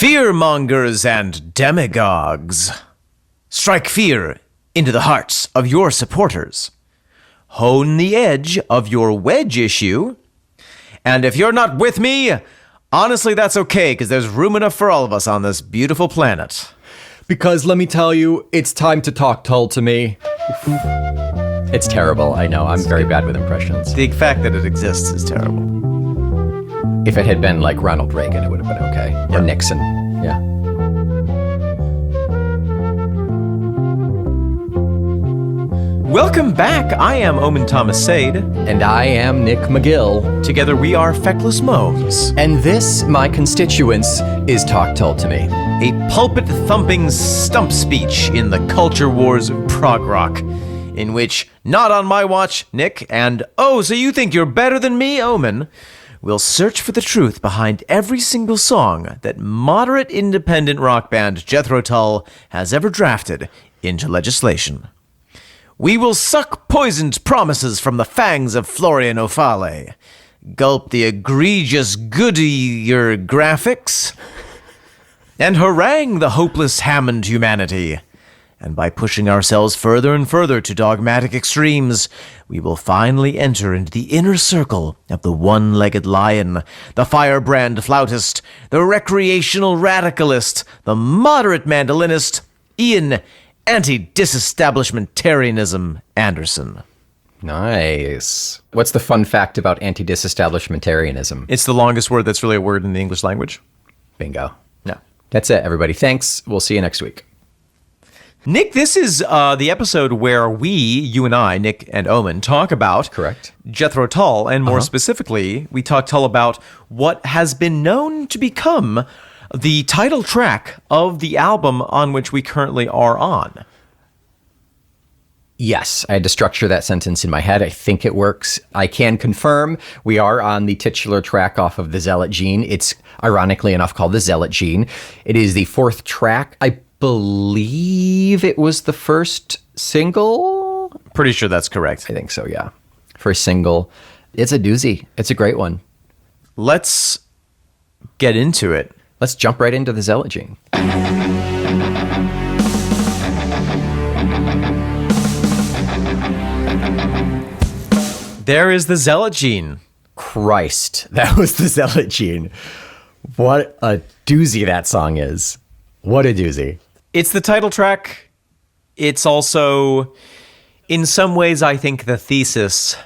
Fearmongers and demagogues, strike fear into the hearts of your supporters. Hone the edge of your wedge issue. And if you're not with me, honestly, that's okay, because there's room enough for all of us on this beautiful planet. Because let me tell you, it's time to talk Tull to me. It's terrible, I know. I'm very bad with impressions. The fact that it exists is terrible. If it had been like Ronald Reagan, it would have been okay. Or Nixon, yeah. Welcome back. I am Omen Thomas Sade. And I am Nick McGill. Together we are Feckless Moans. And this, my constituents, is Talk Tull to Me. A pulpit-thumping stump speech in the culture wars of prog rock, in which, not on my watch, Nick, and oh, so you think you're better than me, Omen, will search for the truth behind every single song that moderate independent rock band Jethro Tull has ever drafted into legislation. We will suck poisoned promises from the fangs of Florian O'Fale, gulp the egregious Goodyear graphics, and harangue the hopeless Hammond humanity. And by pushing ourselves further and further to dogmatic extremes, we will finally enter into the inner circle of the one-legged lion, the firebrand flautist, the recreational radicalist, the moderate mandolinist, Ian Anti-Disestablishmentarianism Anderson. Nice. What's the fun fact about anti-disestablishmentarianism? It's the longest word that's really a word in the English language. Bingo. Yeah. That's it, everybody. Thanks. We'll see you next week. Nick, this is the episode where you and I, Nick and Omen, talk about Jethro Tull, and more specifically, we talk Tull about what has been known to become the title track of the album on which we currently are on. Yes, I had to structure that sentence in my head. I think it works. I can confirm we are on the titular track off of the Zealot Gene. It's ironically enough called the Zealot Gene. It is the fourth track. I believe it was the first single. Pretty sure that's correct. I think so, yeah. First single. It's a doozy. It's a great one. Let's get into it. Let's jump right into the Zealot Gene. There is the Zealot Gene. Christ, that was the Zealot Gene. What a doozy that song is. What a doozy. It's the title track. It's also, in some ways, I think, the thesis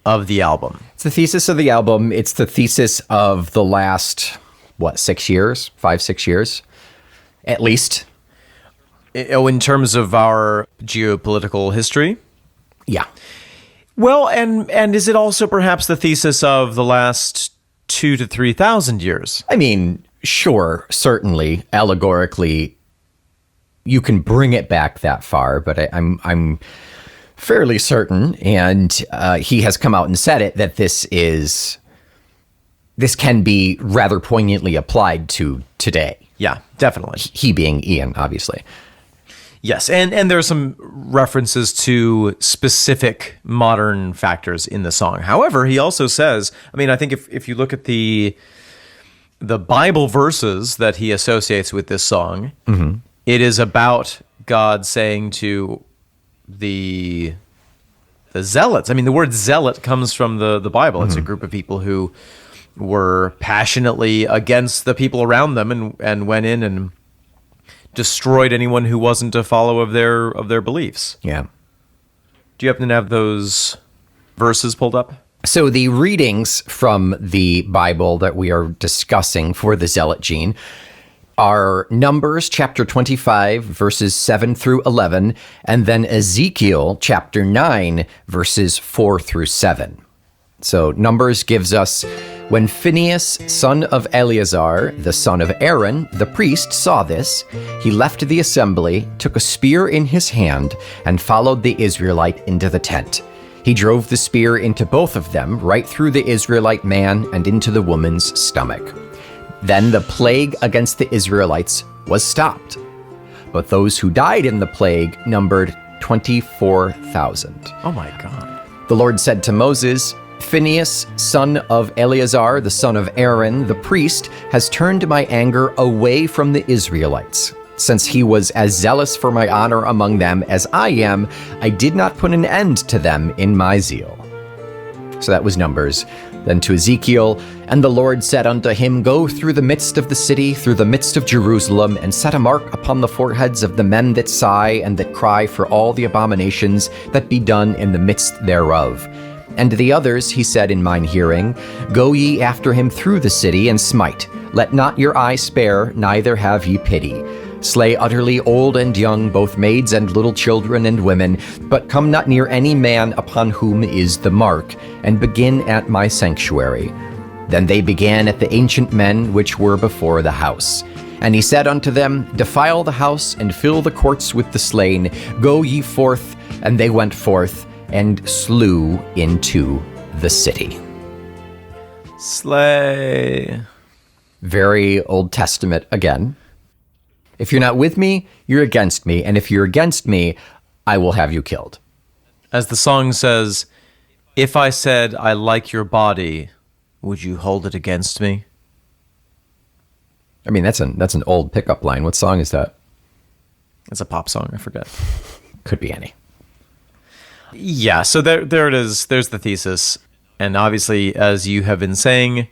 of the album. It's the thesis of the album. It's the thesis of the last, 6 years? 5-6 years? At least. Oh, in terms of our geopolitical history? Yeah. Well, and is it also perhaps the thesis of the last 2,000 to 3,000 years? I mean, sure, certainly, allegorically, you can bring it back that far, but I'm fairly certain, and he has come out and said it, that this can be rather poignantly applied to today. Yeah, definitely. He being Ian, obviously. Yes, and there are some references to specific modern factors in the song. However, he also says, I mean, I think if you look at the Bible verses that he associates with this song, it is about God saying to the zealots. I mean, the word zealot comes from the Bible. It's a group of people who were passionately against the people around them and went in and destroyed anyone who wasn't a follower of their beliefs. Yeah. Do you happen to have those verses pulled up? So the readings from the Bible that we are discussing for the Zealot Gene are Numbers chapter 25, verses 7 through 11, and then Ezekiel chapter 9, verses 4 through 7. So Numbers gives us, when Phinehas, son of Eleazar, the son of Aaron, the priest, saw this, he left the assembly, took a spear in his hand, and followed the Israelite into the tent. He drove the spear into both of them, right through the Israelite man and into the woman's stomach. Then the plague against the Israelites was stopped. But those who died in the plague numbered 24,000. Oh my God. The Lord said to Moses, Phinehas, son of Eleazar, the son of Aaron, the priest, has turned my anger away from the Israelites. Since he was as zealous for my honor among them as I am, I did not put an end to them in my zeal. So that was Numbers. Then to Ezekiel, and the Lord said unto him, Go through the midst of the city, through the midst of Jerusalem, and set a mark upon the foreheads of the men that sigh and that cry for all the abominations that be done in the midst thereof. And to the others he said in mine hearing, Go ye after him through the city, and smite. Let not your eye spare, neither have ye pity. Slay utterly old and young, both maids and little children and women, but come not near any man upon whom is the mark, and begin at my sanctuary. Then they began at the ancient men which were before the house. And he said unto them, Defile the house, and fill the courts with the slain. Go ye forth. And they went forth, and slew into the city. Slay. Very Old Testament again. If you're not with me, you're against me. And if you're against me, I will have you killed. As the song says, if I said I like your body, would you hold it against me? I mean, that's an old pickup line. What song is that? It's a pop song, I forget. Could be any. Yeah, so there it is. There's the thesis. And obviously, as you have been saying,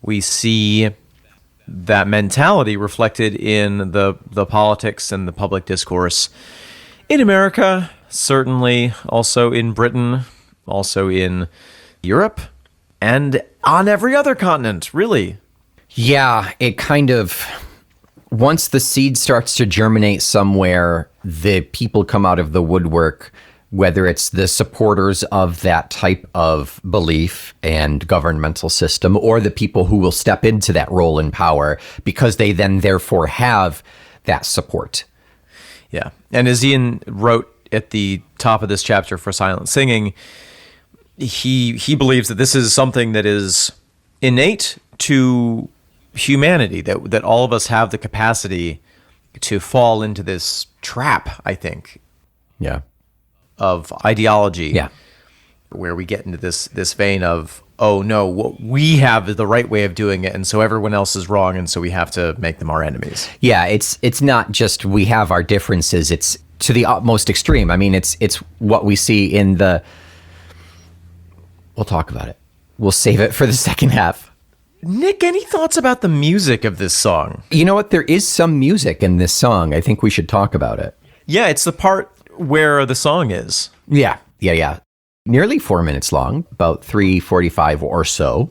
we see that mentality reflected in the politics and the public discourse in America, certainly also in Britain, also in Europe, and on every other continent, really. Yeah, it kind of, once the seed starts to germinate somewhere, the people come out of the woodwork, whether it's the supporters of that type of belief and governmental system, or the people who will step into that role in power because they then therefore have that support. Yeah. And as Ian wrote at the top of this chapter for Silent Singing, he believes that this is something that is innate to humanity, that all of us have the capacity to fall into this trap, I think. Yeah. Of ideology, yeah, where we get into this vein of, oh no, what we have is the right way of doing it, and so everyone else is wrong, and so we have to make them our enemies. Yeah, it's not just we have our differences; it's to the utmost extreme. I mean, it's what we see in the. We'll talk about it. We'll save it for the second half. Nick, any thoughts about the music of this song? You know what? There is some music in this song. I think we should talk about it. Yeah, it's the part where the song is. Yeah. Nearly 4 minutes long, about 3:45 or so.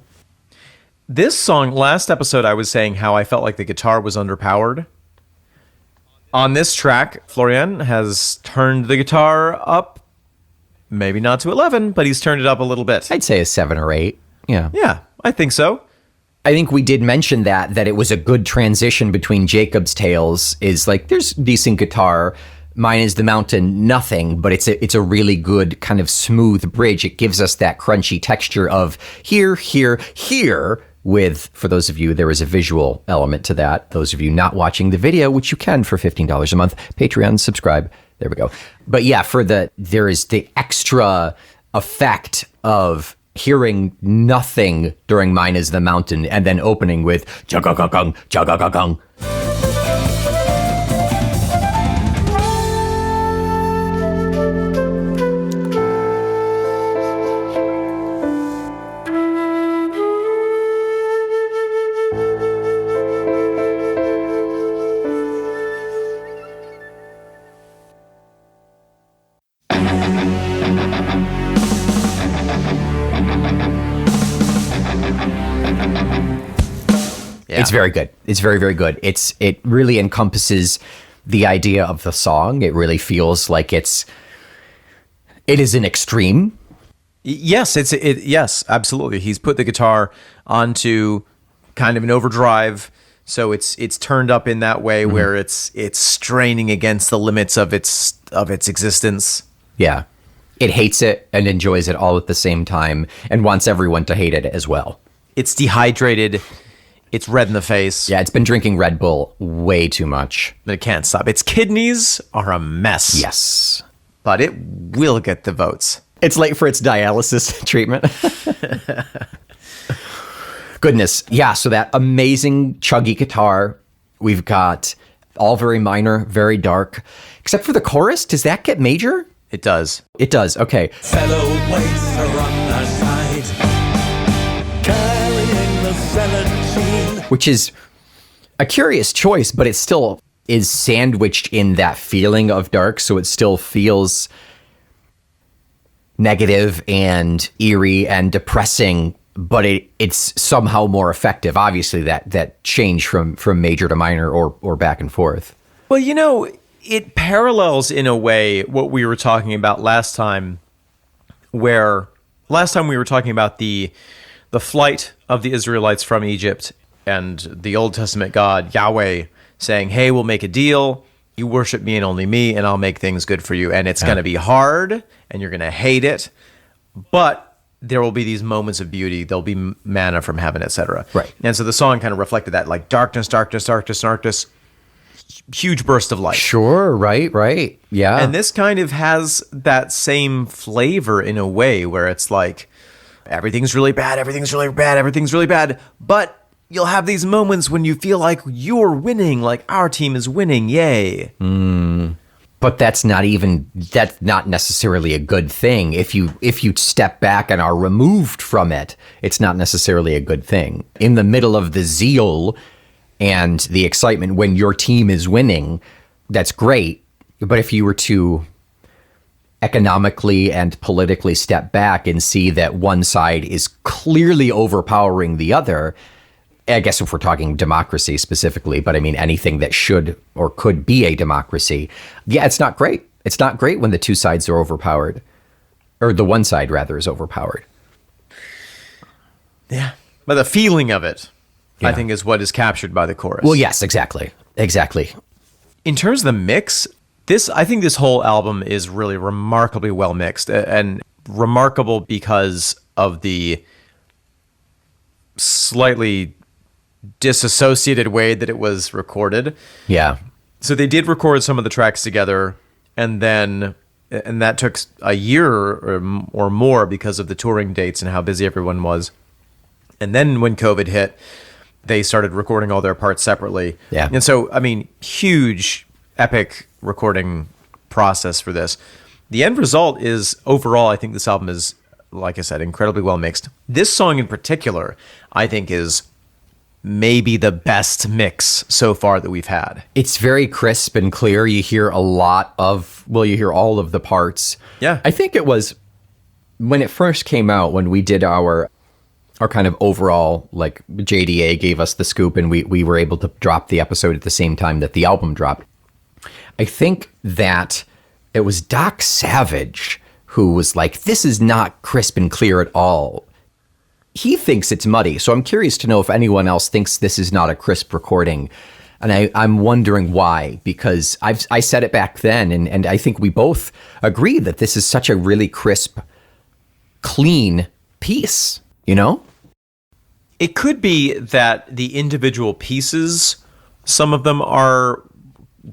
This song, last episode, I was saying how I felt like the guitar was underpowered. On this track, Florian has turned the guitar up, maybe not to 11, but he's turned it up a little bit. I'd say a 7 or 8. Yeah. Yeah, I think so. I think we did mention that it was a good transition between Jacob's Tales. Is like, there's decent guitar. Mine is the Mountain, nothing, but it's a really good kind of smooth bridge. It gives us that crunchy texture of here, here, here. With, for those of you, there is a visual element to that. Those of you not watching the video, which you can for $15 a month, Patreon, subscribe. There we go. But yeah, there is the extra effect of hearing nothing during Mine is the Mountain and then opening with chugagagong, chugagagong. It's very good. It's very, very good. It really encompasses the idea of the song. It really feels like it is an extreme. Yes, yes, absolutely. He's put the guitar onto kind of an overdrive, so it's turned up in that way where it's straining against the limits of its existence. Yeah. It hates it and enjoys it all at the same time and wants everyone to hate it as well. It's dehydrated. It's red in the face. Yeah, it's been drinking Red Bull way too much. But it can't stop. Its kidneys are a mess. Yes. But it will get the votes. It's late for its dialysis treatment. Goodness. Yeah, so that amazing chuggy guitar. We've got all very minor, very dark. Except for the chorus, does that get major? It does. It does, okay. Fellow weights are on our side, carrying the Zealot gene. Which is a curious choice, but it still is sandwiched in that feeling of dark, so it still feels negative and eerie and depressing, but it's somehow more effective. Obviously, that change from major to minor or back and forth. Well, you know, it parallels in a way what we were talking about last time, where last time we were talking about the flight of the Israelites from Egypt and the Old Testament God, Yahweh, saying, hey, we'll make a deal. You worship me and only me, and I'll make things good for you. And it's going to be hard, and you're going to hate it, but there will be these moments of beauty. There'll be manna from heaven, etc. Right. And so the song kind of reflected that, like darkness, darkness, darkness, darkness, huge burst of light. Sure, right. Yeah. And this kind of has that same flavor in a way where it's like, everything's really bad, everything's really bad, everything's really bad, but you'll have these moments when you feel like you're winning, like our team is winning, yay. But that's not necessarily a good thing. If you step back and are removed from it, it's not necessarily a good thing. In the middle of the zeal and the excitement when your team is winning, that's great. But if you were to economically and politically step back and see that one side is clearly overpowering the other, I guess if we're talking democracy specifically, but I mean anything that should or could be a democracy, yeah, it's not great. It's not great when the two sides are overpowered, or the one side rather is overpowered. Yeah. But the feeling of it, Yeah. I think, is what is captured by the chorus. Well, yes, exactly. In terms of the mix, I think this whole album is really remarkably well mixed, and remarkable because of the slightly disassociated way that it was recorded. Yeah. So they did record some of the tracks together, and that took a year or more because of the touring dates and how busy everyone was. And then when COVID hit, they started recording all their parts separately. Yeah. And so, I mean, huge, epic recording process for this. The end result is, overall, I think this album is, like I said, incredibly well mixed. This song in particular, I think, is maybe the best mix so far that we've had. It's very crisp and clear. You hear you hear all of the parts. Yeah. I think it was when it first came out, when we did our kind of overall, like JDA gave us the scoop and we were able to drop the episode at the same time that the album dropped. I think that it was Doc Savage who was like, this is not crisp and clear at all. He thinks it's muddy. So I'm curious to know if anyone else thinks this is not a crisp recording. And I'm wondering why, because I said it back then, and I think we both agree that this is such a really crisp, clean piece, you know? It could be that the individual pieces, some of them are,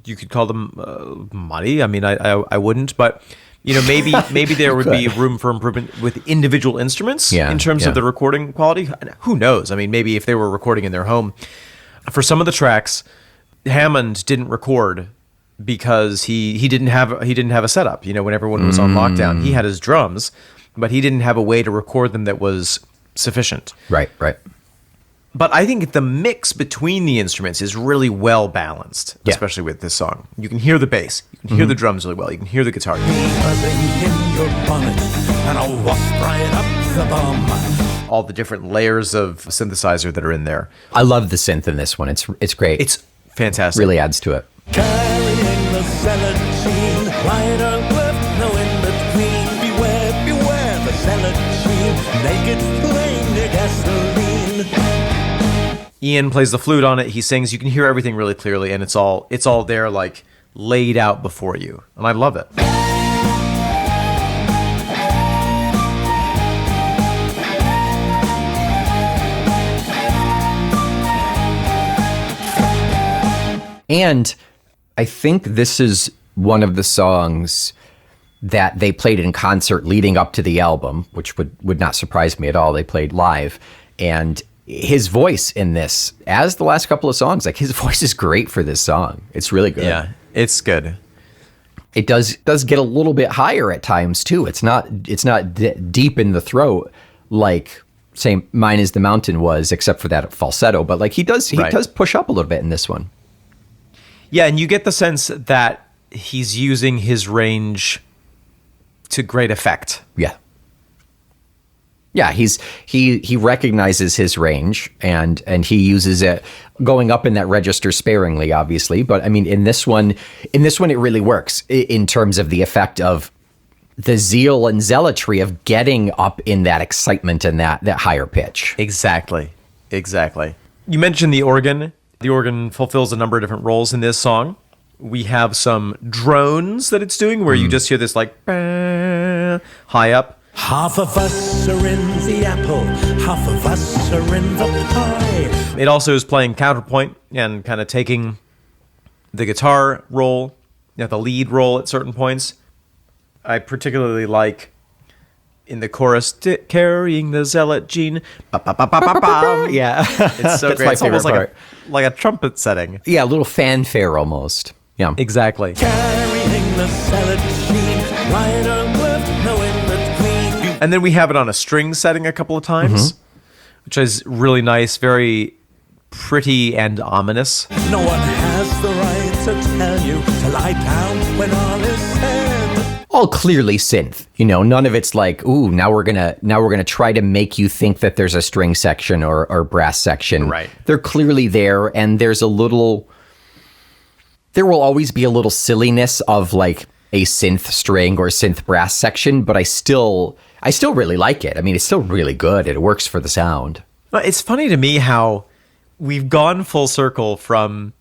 you could call them muddy. I mean, I wouldn't, but you know, maybe there would be room for improvement with individual instruments in terms of the recording quality. Who knows? I mean, maybe if they were recording in their home. For some of the tracks, Hammond didn't record because he didn't have a setup. You know, when everyone was on lockdown, he had his drums, but he didn't have a way to record them that was sufficient. Right. But I think the mix between the instruments is really well balanced, Yeah. especially with this song. You can hear the bass, you can hear the drums really well, you can hear the guitar. Buzzing in your bonnet, and a wasp right up the bum. All the different layers of synthesizer that are in there. I love the synth in this one. It's great. It's fantastic. really adds to it. Carrying the Zealot gene, right or left, no in between. Beware the Zealot gene, naked flame near gasoline. Ian plays the flute on it, he sings, you can hear everything really clearly, and it's all there, like, laid out before you. And I love it. And I think this is one of the songs that they played in concert leading up to the album, which would not surprise me at all. They played live, and his voice in this, as the last couple of songs, like his voice is great for this song. It's really good. Yeah, it's good. It does get a little bit higher at times too. It's not deep in the throat like say Mine is the Mountain was, except for that falsetto. But like he does push up a little bit in this one. Yeah, and you get the sense that he's using his range to great effect. Yeah. Yeah, he recognizes his range and he uses it going up in that register sparingly, obviously. But I mean, in this one, it really works in terms of the effect of the zeal and zealotry of getting up in that excitement and that higher pitch. Exactly. You mentioned the organ. The organ fulfills a number of different roles in this song. We have some drones that it's doing where you just hear this like bah, high up. Half of us are in the apple, half of us are in the pie. It also is playing counterpoint and kind of taking the guitar role, the lead role at certain points. I particularly like in the chorus, carrying the zealot gene. Yeah. It's so great. It's almost like a trumpet setting. Yeah, a little fanfare almost. Yeah. Exactly. Carrying the zealot gene, right on left, no in between. And then we have it on a string setting a couple of times, which is really nice, very pretty and ominous. No one has the right to tell you to lie down when all is said. All clearly synth, none of it's like, ooh, now we're gonna try to make you think that there's a string section or brass section. Right. They're clearly there, and there will always be a little silliness of like a synth string or synth brass section, but I still really like it. I mean, it's still really good. It works for the sound. It's funny to me how we've gone full circle from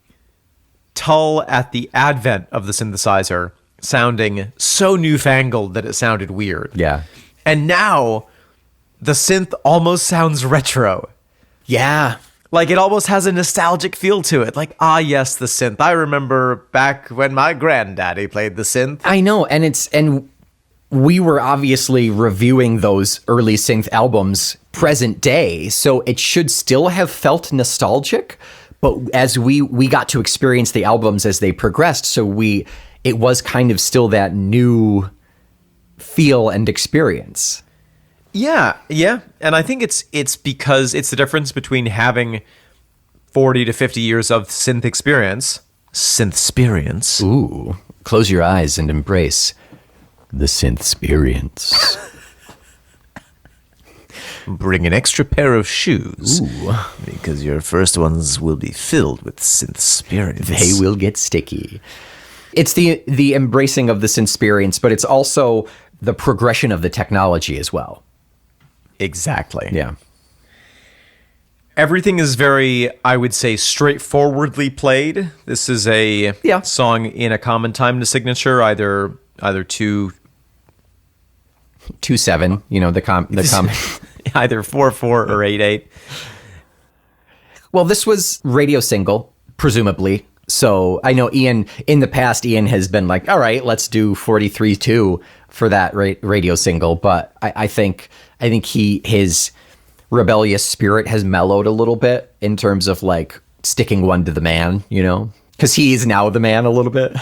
Tull at the advent of the synthesizer sounding so newfangled that it sounded weird. Yeah. And now the synth almost sounds retro. Yeah. Like it almost has a nostalgic feel to it. Like, yes, the synth. I remember back when my granddaddy played the synth. I know, and we were obviously reviewing those early synth albums present day, so it should still have felt nostalgic, but as we got to experience the albums as they progressed, so it was kind of still that new feel and experience. Yeah. And I think it's because it's the difference between having 40 to 50 years of synth experience. Ooh, close your eyes and embrace the synth experience. Bring an extra pair of shoes. Ooh. Because your first ones will be filled with synth experience. They will get sticky. It's the embracing of the synth experience, but it's also the progression of the technology as well. Exactly. Yeah. Everything is very, I would say, straightforwardly played. This is a song in a common time to signature, either 2/7, the common either 4/4 or 8/8. Well, this was radio single, presumably. So I know Ian has been like, all right, let's do 43-2 for that radio single. But I think his rebellious spirit has mellowed a little bit in terms of like sticking one to the man, because he is now the man a little bit.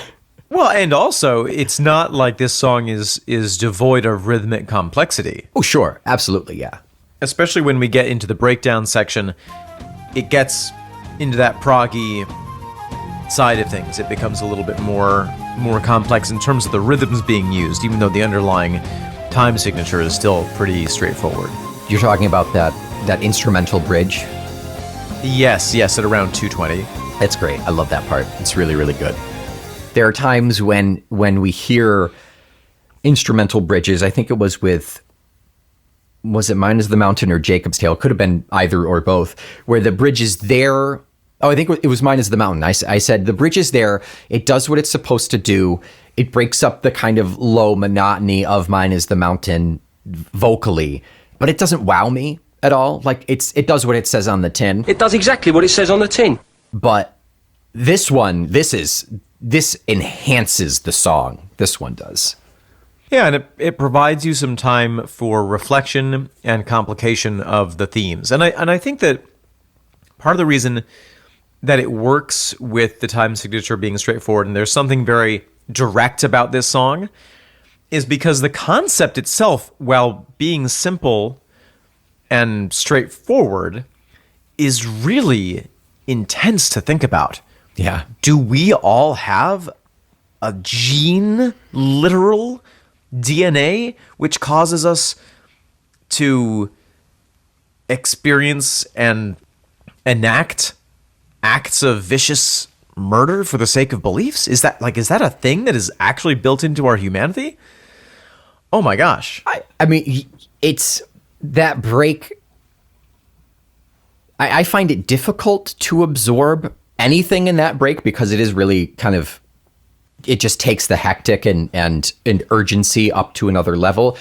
Well, and also it's not like this song is devoid of rhythmic complexity. Oh, sure. Absolutely. Yeah. Especially when we get into the breakdown section, it gets into that proggy side of things. It becomes a little bit more complex in terms of the rhythms being used, even though the underlying time signature is still pretty straightforward. You're talking about that instrumental bridge? Yes, at around 2:20. It's great. I love that part. It's really, really good. There are times when we hear instrumental bridges. I think it was it Mine is the Mountain or Jacob's Tale? Could have been either or both, where the bridge is there. Oh, I think it was Mine is the Mountain. I said the bridge is there. It does what it's supposed to do. It breaks up the kind of low monotony of Mine is the Mountain vocally, but it doesn't wow me at all. Like it does what it says on the tin. It does exactly what it says on the tin. But this enhances the song. This one does. Yeah, and it provides you some time for reflection and complication of the themes. And I think that part of the reason that it works with the time signature being straightforward, and there's something very direct about this song, is because the concept itself, while being simple and straightforward, is really intense to think about. Yeah. Do we all have a gene, literal DNA, which causes us to experience and enact acts of vicious murder for the sake of beliefs? Is that a thing that is actually built into our humanity? Oh my gosh. I mean, it's that break. I find it difficult to absorb anything in that break because it is really kind of, it just takes the hectic and urgency up to another level.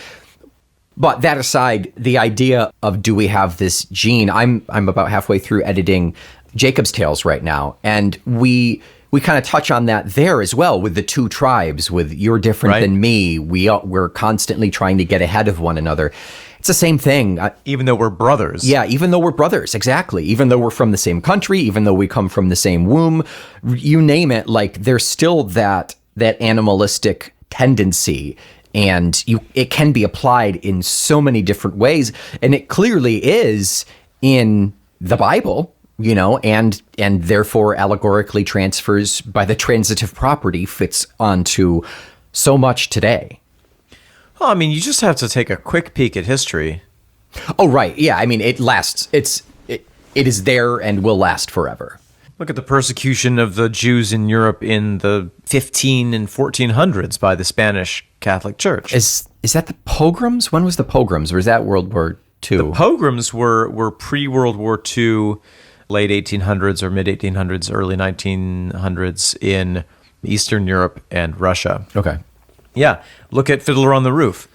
But that aside, the idea of do we have this gene? I'm about halfway through editing Jacob's Tales right now, and we kind of touch on that there as well with the two tribes, with you're different Right. than me. We're constantly trying to get ahead of one another. It's the same thing. Even though we're brothers. Yeah, even though we're brothers, exactly. Even though we're from the same country, even though we come from the same womb, you name it, like there's still that animalistic tendency, and it can be applied in so many different ways, and it clearly is in the Bible, you know, and therefore allegorically transfers by the transitive property, fits onto so much today. Well, I mean, you just have to take a quick peek at history. Oh, right. Yeah. I mean, it lasts. It is there and will last forever. Look at the persecution of the Jews in Europe in the 15 and 1400s by the Spanish Catholic Church. Is that the pogroms? When was the pogroms? Or is that World War II? The pogroms were pre-World War II, late 1800s or mid-1800s, early 1900s in Eastern Europe and Russia. Okay. Yeah, look at Fiddler on the Roof.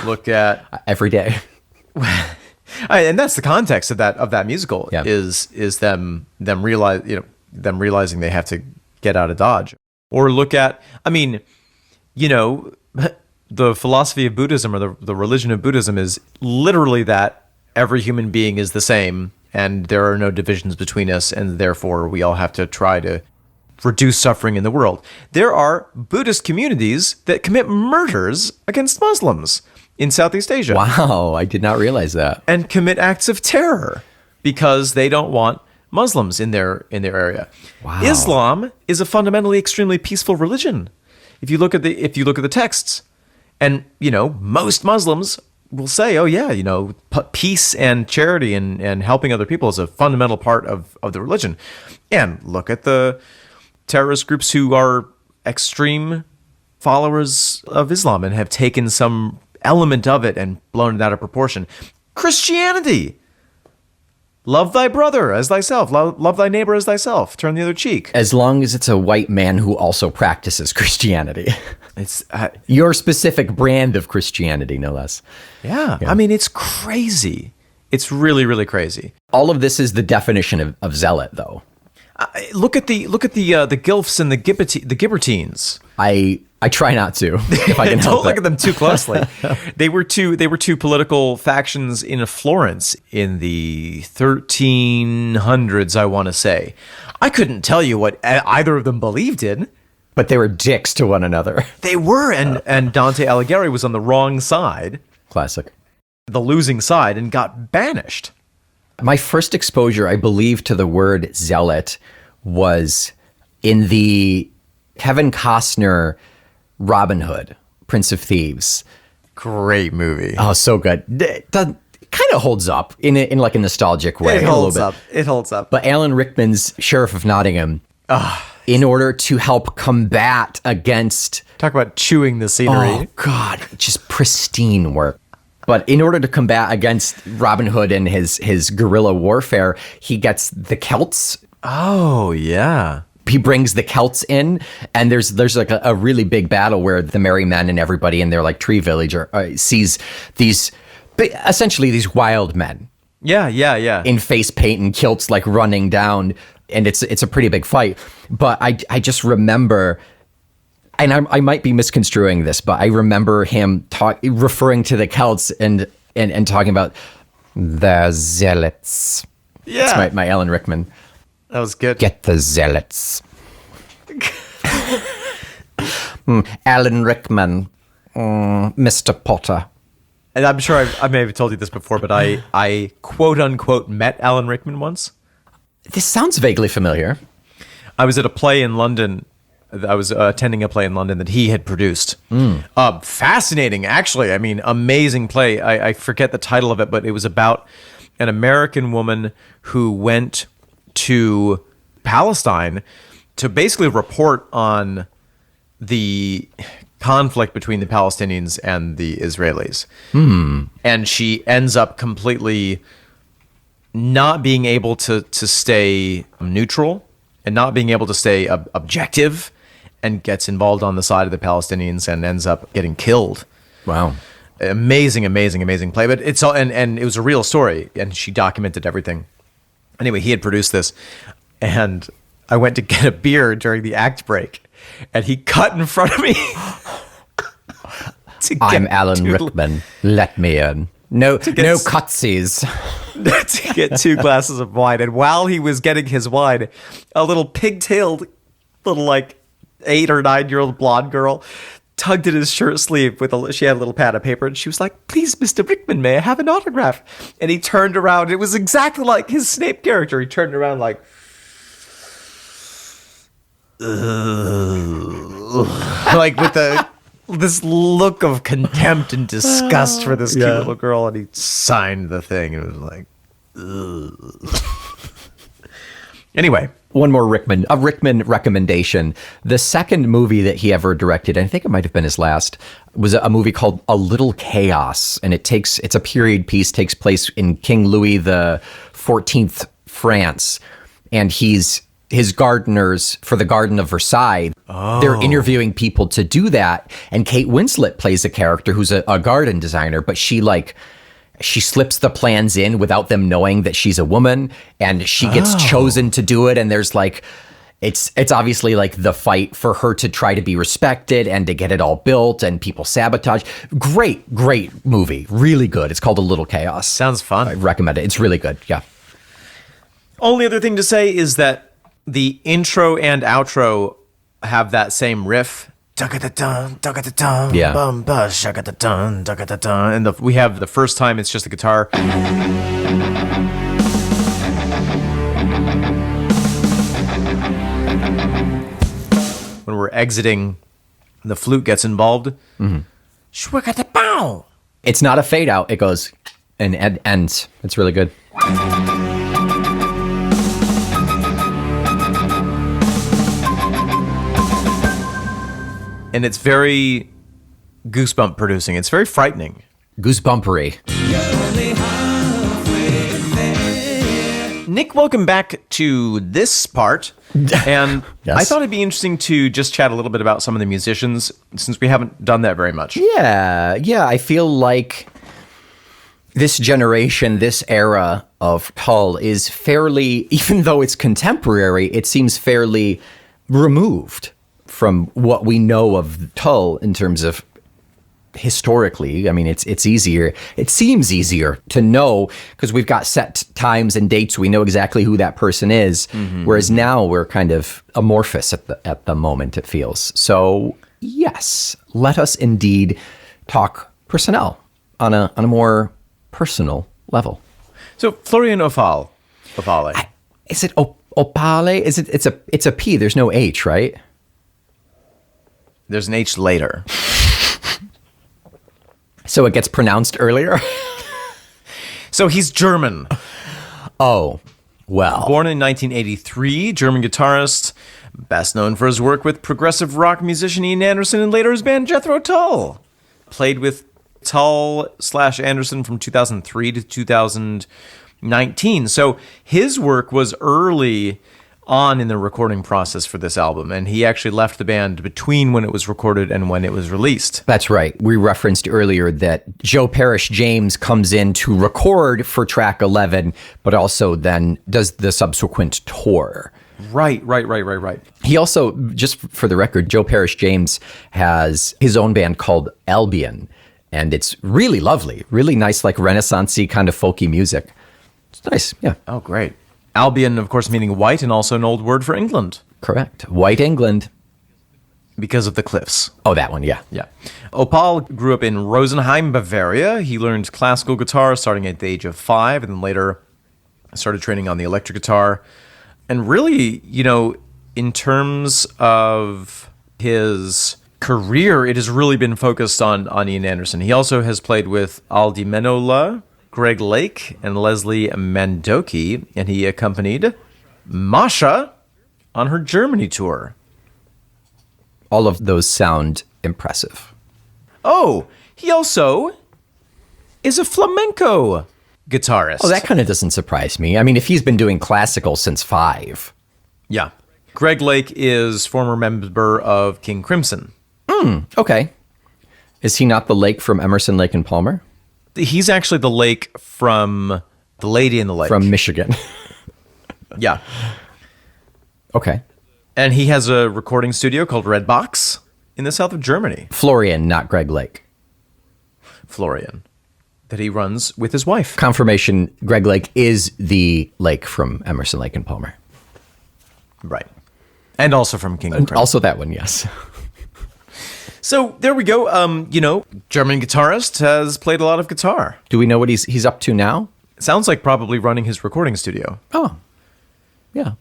Look at Every day. and that's the context of that musical. Yeah. Is them realizing they have to get out of Dodge. Or look at, I mean, you know, the philosophy of Buddhism, or the religion of Buddhism, is literally that every human being is the same and there are no divisions between us, and therefore we all have to try to reduce suffering in the world. There are Buddhist communities that commit murders against Muslims in Southeast Asia. Wow, I did not realize that. And commit acts of terror because they don't want Muslims in their area. Wow. Islam is a fundamentally extremely peaceful religion. If you look at the texts, and you know, most Muslims will say, oh yeah, you know, peace and charity and helping other people is a fundamental part of the religion. And look at the terrorist groups who are extreme followers of Islam and have taken some element of it and blown it out of proportion. Christianity. Love thy brother as thyself. Love thy neighbor as thyself. Turn the other cheek. As long as it's a white man who also practices Christianity. It's Your specific brand of Christianity, no less. yeah. I mean, it's crazy. It's really, really crazy. All of this is the definition of zealot, though. Look at the Gilfs and the Gibbertines. I try not to, if I can help Don't look it. at them too closely. They were two political factions in Florence in the 1300s, I want to say. I couldn't tell you what either of them believed in. But they were dicks to one another. They were, and Dante Alighieri was on the wrong side, Classic. the losing side, and got banished. My first exposure, I believe, to the word zealot was in the Kevin Costner Robin Hood, Prince of Thieves. Great movie. Oh, so good. It kind of holds up in like a nostalgic way. It a little holds bit. up. It holds up. But Alan Rickman's Sheriff of Nottingham, in order to help combat against, Talk about chewing the scenery. oh God, just pristine work. But in order to combat against Robin Hood and his guerrilla warfare, he gets the Celts. Oh, yeah. He brings the Celts in, and there's like a really big battle where the merry men and everybody in their like tree village sees these, essentially these wild men Yeah. in face paint and kilts like running down, and it's a pretty big fight. But I just remember and I might be misconstruing this, but I remember him referring to the Celts and talking about the zealots. Yeah. That's my Alan Rickman. That was good. Get the zealots. Alan Rickman, Mr. Potter. And I'm sure I may have told you this before, but I quote unquote met Alan Rickman once. This sounds vaguely familiar. I was at a play in London. I was attending a play in London that he had produced. Fascinating, actually. I mean, amazing play. I forget the title of it, but it was about an American woman who went to Palestine to basically report on the conflict between the Palestinians and the Israelis. And she ends up completely not being able to stay neutral and not being able to stay objective, and gets involved on the side of the Palestinians and ends up getting killed. Wow. Amazing play. But it's all, and it was a real story, and she documented everything. Anyway, he had produced this, and I went to get a beer during the act break, and he cut in front of me. I'm Alan Rickman. Let me in. No cutsies. To get 2 glasses of wine. And while he was getting his wine, a little pigtailed, little 8 or 9-year-old blonde girl tugged at his shirt sleeve she had a little pad of paper, and she was like, "Please, Mr. Rickman, may I have an autograph?" And he turned around. It was exactly like his Snape character. He turned around like, with this look of contempt and disgust for this cute little girl, and he signed the thing. It was like, anyway. One more Rickman recommendation. The second movie that he ever directed, and I think it might have been his last, was a movie called A Little Chaos. And it's a period piece, takes place in King Louis the 14th France. And his gardeners for the Garden of Versailles, they're interviewing people to do that. And Kate Winslet plays a character who's a garden designer, but she slips the plans in without them knowing that she's a woman, and she gets chosen to do it. And there's it's obviously the fight for her to try to be respected and to get it all built, and people sabotage. Great movie. Really good. It's called A Little Chaos. Sounds fun. I recommend it. It's really good. Yeah. Only other thing to say is that the intro and outro have that same riff. Yeah. And we have the first time it's just the guitar. When we're exiting, the flute gets involved. It's not a fade out. It goes and ends. It's really good. And it's very goosebump producing. It's very frightening. Goosebumpery. Nick, welcome back to this part. And Yes. I thought it'd be interesting to just chat a little bit about some of the musicians, since we haven't done that very much. Yeah. I feel like this generation, this era of Tull is fairly, even though it's contemporary, it seems fairly removed from what we know of Tull in terms of historically. I mean, it's easier. It seems easier to know because we've got set times and dates. We know exactly who that person is. Whereas now we're kind of amorphous at the moment, it feels. So yes, let us indeed talk personnel on a more personal level. So Florian Opale. Is it Opale? Is it? It's a P. There's no H, right? There's an H later. So it gets pronounced earlier? So he's German. Oh, well. Born in 1983, German guitarist, best known for his work with progressive rock musician Ian Anderson and later his band Jethro Tull. Played with Tull/Anderson from 2003 to 2019. So his work was early on in the recording process for this album, and he actually left the band between when it was recorded and when it was released. That's right. We referenced earlier that Joe Parrish James comes in to record for track 11, but also then does the subsequent tour. Right. He also, just for the record, Joe Parrish James has his own band called Albion, and it's really lovely, really nice, like Renaissance-y kind of folky music. It's nice, yeah. Oh, great. Albion, of course, meaning white, and also an old word for England. Correct. White England. Because of the cliffs. Oh, that one, yeah. Yeah. Opal grew up in Rosenheim, Bavaria. He learned classical guitar starting at the age of 5, and then later started training on the electric guitar. And really, in terms of his career, it has really been focused on Ian Anderson. He also has played with Aldi Menola, Greg Lake, and Leslie Mandoki, and he accompanied Masha on her Germany tour. All of those sound impressive. Oh, he also is a flamenco guitarist. Oh, that kind of doesn't surprise me. I mean, if he's been doing classical since 5. Yeah. Greg Lake is former member of King Crimson. Okay. Is he not the Lake from Emerson, Lake and Palmer? He's actually the Lake from The Lady in the Lake. From Michigan. Yeah. Okay. And he has a recording studio called Redbox in the south of Germany. Florian, not Greg Lake. Florian. That he runs with his wife. Confirmation, Greg Lake is the Lake from Emerson, Lake and Palmer. Right. And also from King Crimson. Also that one, yes. So there we go. German guitarist has played a lot of guitar. Do we know what he's up to now? Sounds like probably running his recording studio. Oh, yeah.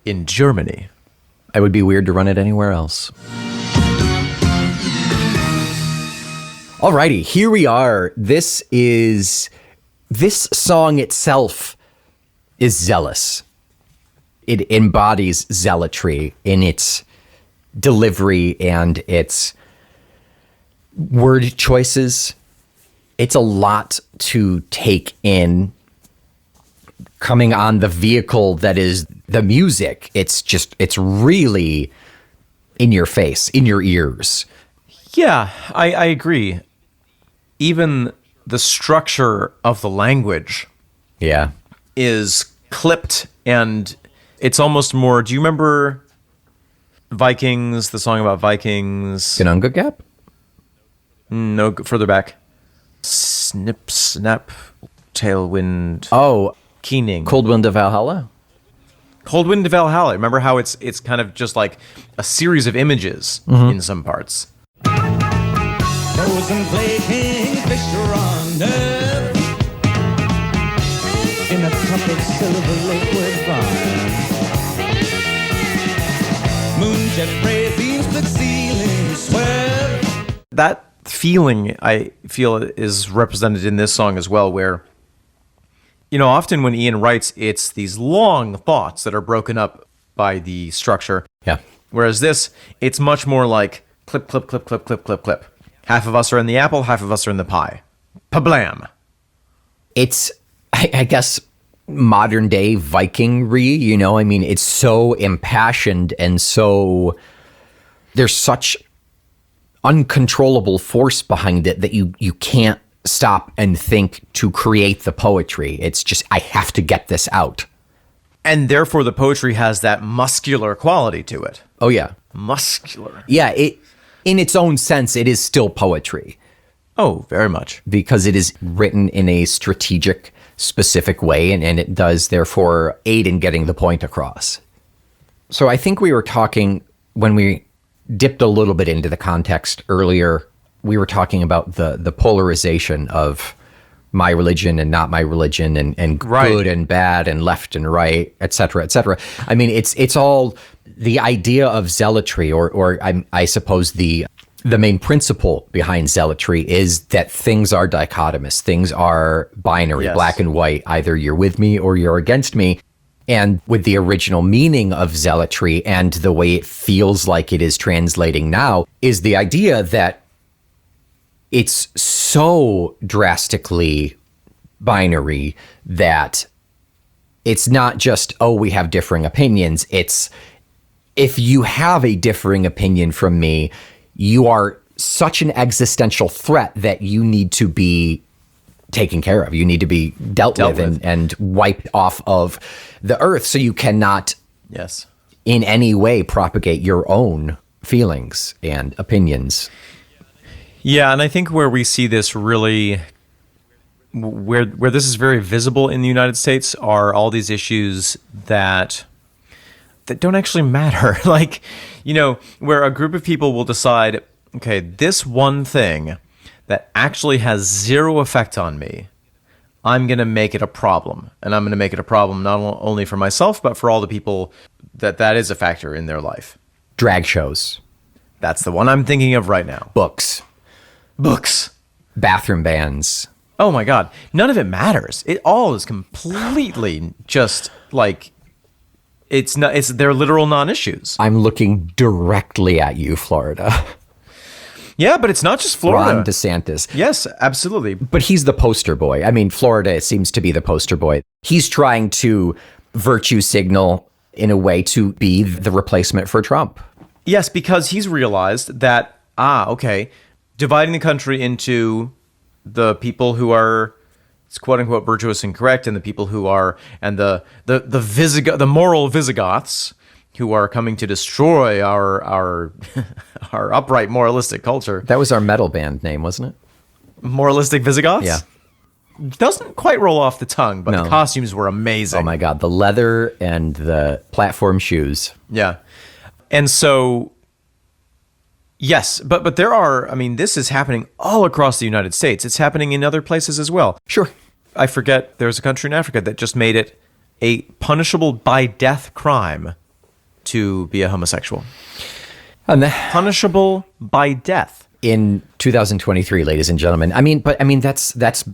In Germany. It would be weird to run it anywhere else. Alrighty, here we are. This song itself is zealous. It embodies zealotry in its delivery and its word choices. It's a lot to take in. Coming on the vehicle that is the music, it's really in your face, in your ears. Yeah, I agree. Even the structure of the language Yeah. is clipped, and it's almost more. Do you remember Vikings, the song about Vikings? Gununga Gap? No, further back. Snip, snap, tailwind. Oh, Keening. Cold Wind of Valhalla? Cold Wind of Valhalla. Remember how it's kind of just like a series of images in some parts. Frozen flaking fish are on earth in a cup of silver liquid wine. Moonjet praising the ceiling swerve. That feeling, I feel, is represented in this song as well, where, often when Ian writes, it's these long thoughts that are broken up by the structure. Yeah. Whereas this, it's much more like clip, clip, clip, clip, clip, clip, clip. Half of us are in the apple, half of us are in the pie. Pablam. It's, I guess, modern day Vikingry, I mean, it's so impassioned and so there's such uncontrollable force behind it that you can't stop and think to create the poetry. It's just, I have to get this out. And therefore the poetry has that muscular quality to it. Oh, yeah. Muscular. Yeah, in its own sense, it is still poetry. Oh, very much. Because it is written in a strategic, specific way, and it does, therefore, aid in getting the point across. So I think we were talking, when we dipped a little bit into the context earlier, we were talking about the polarization of my religion and not my religion, and right. Good and bad and left and right, et cetera, et cetera. I mean, it's all the idea of zealotry, or I suppose the main principle behind zealotry is that things are dichotomous. Things are binary, yes. Black and white. Either you're with me or you're against me. And with the original meaning of zealotry and the way it feels like it is translating now is the idea that it's so drastically binary that it's not just, we have differing opinions. It's, if you have a differing opinion from me, you are such an existential threat that you need to be taken care of. You need to be dealt with. And wiped off of the earth. So you cannot Yes. in any way propagate your own feelings and opinions. Yeah, and I think where we see this really, where this is very visible in the United States, are all these issues that don't actually matter. Like, where a group of people will decide, okay, this one thing that actually has zero effect on me, I'm going to make it a problem. And I'm going to make it a problem not only for myself, but for all the people that is a factor in their life. Drag shows, That's the one I'm thinking of right now. books, Books. bathroom bans. Oh my God. None of it matters. It all is completely just like, they're literal non-issues. I'm looking directly at you, Florida. Yeah, but it's not just Florida. Ron DeSantis. Yes, absolutely. But he's the poster boy. I mean, Florida seems to be the poster boy. He's trying to virtue signal in a way to be the replacement for Trump. Yes, because he's realized that, okay, dividing the country into the people who are, it's quote unquote virtuous and correct, and the people who are, and the moral Visigoths who are coming to destroy our our upright moralistic culture. That was our metal band name, wasn't it? Moralistic Visigoths? Yeah. Doesn't quite roll off the tongue, but No. the costumes were amazing. Oh my God, the leather and the platform shoes. Yeah. And so, yes, but there are, this is happening all across the United States. It's happening in other places as well. Sure. I forget, there's a country in Africa that just made it a punishable by death crime to be a homosexual. And Punishable by death. in 2023, ladies and gentlemen. That's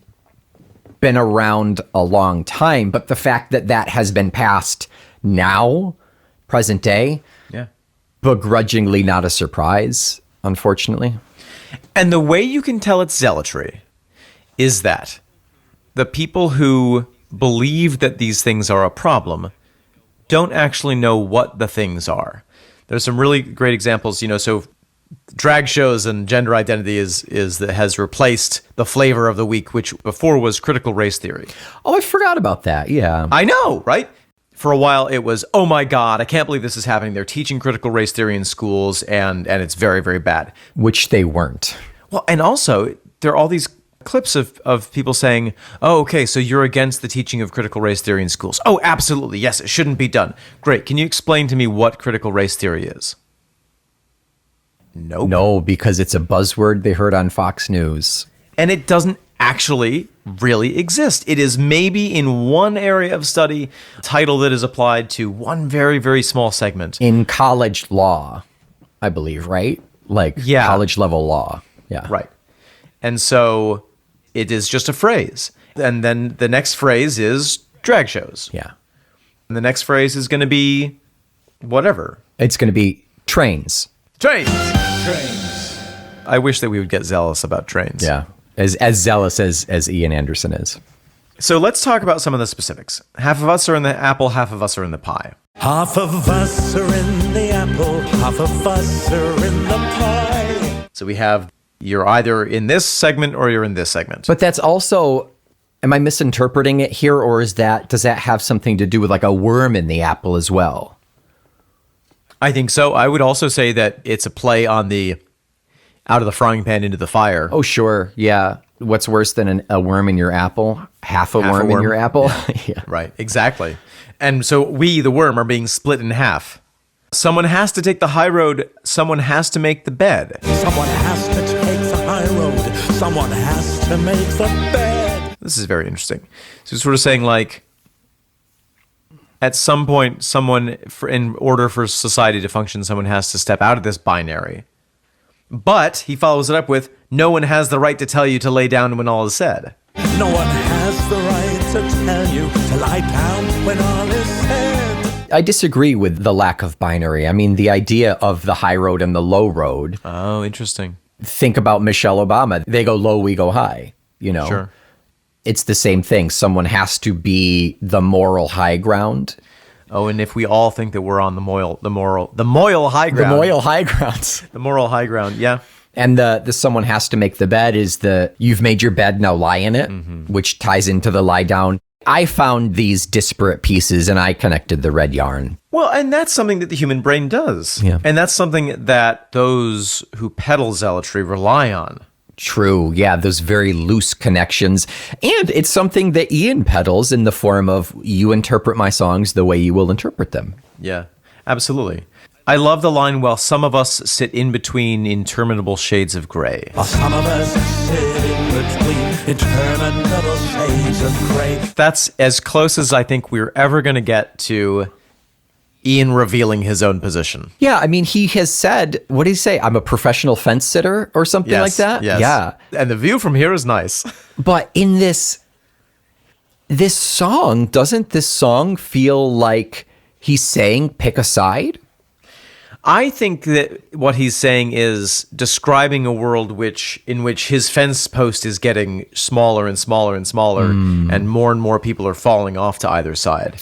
been around a long time, but the fact that has been passed now, present day, Yeah. begrudgingly not a surprise, unfortunately. And the way you can tell it's zealotry is that the people who believe that these things are a problem don't actually know what the things are. There's some really great examples, so drag shows and gender identity has replaced the flavor of the week, which before was critical race theory. Oh, I forgot about that. Yeah. I know, right? For a while it was, oh my God, I can't believe this is happening. They're teaching critical race theory in schools and it's very, very bad. Which they weren't. Well, and also there are all these clips of people saying, oh, okay, so you're against the teaching of critical race theory in schools. Oh, absolutely. Yes, it shouldn't be done. Great. Can you explain to me what critical race theory is? Nope. No, because it's a buzzword they heard on Fox News. And it doesn't actually really exist. It is maybe in one area of study, a title that is applied to one very, very small segment. In college law, I believe, right? Like Yeah. college level law. Yeah. Right. And so it is just a phrase. And then the next phrase is drag shows. Yeah. And the next phrase is going to be whatever. It's going to be trains. Trains. I wish that we would get zealous about trains. Yeah. As zealous as Ian Anderson is. So let's talk about some of the specifics. Half of us are in the apple, half of us are in the pie. Half of us are in the apple, half of us are in the pie. So we have, you're either in this segment or you're in this segment. But that's also, am I misinterpreting it here, or does that have something to do with like a worm in the apple as well? I think so. I would also say that it's a play on the out of the frying pan into the fire. Oh, sure. Yeah. What's worse than a worm in your apple? Half a worm in worm. your apple? Yeah. Right, exactly. And so we, the worm, are being split in half. Someone has to take the high road. Someone has to make the bed. Someone has to take the high road. Someone has to make the bed. This is very interesting. So it's sort of saying like, at some point, in order for society to function, someone has to step out of this binary. But he follows it up with, no one has the right to tell you to lay down when all is said. No one has the right to tell you to lie down when all is said. I disagree with the lack of binary. I mean, the idea of the high road and the low road. Oh, interesting. Think about Michelle Obama. They go low, we go high, Sure. It's the same thing. Someone has to be the moral high ground. Oh, and if we all think that we're on the moral high The ground. moral high grounds. The moral high ground, yeah. And the someone has to make the bed is you've made your bed, now lie in it, which ties into the lie down. I found these disparate pieces and I connected the red yarn. Well, and that's something that the human brain does. Yeah. And that's something that those who peddle zealotry rely on. True. Yeah, those very loose connections. And it's something that Ian peddles in the form of you interpret my songs the way you will interpret them. Yeah, absolutely. I love the line, "Well, some of us sit in between interminable shades of gray." While some of us sit in between interminable shades of gray. That's as close as I think we're ever going to get to Ian revealing his own position. Yeah, I mean, he has said, what did he say? I'm a professional fence sitter or something like that? Yes. Yeah. And the view from here is nice. But in this song, doesn't this song feel like he's saying pick a side? I think that what he's saying is describing a world in which his fence post is getting smaller and smaller and smaller, and more people are falling off to either side.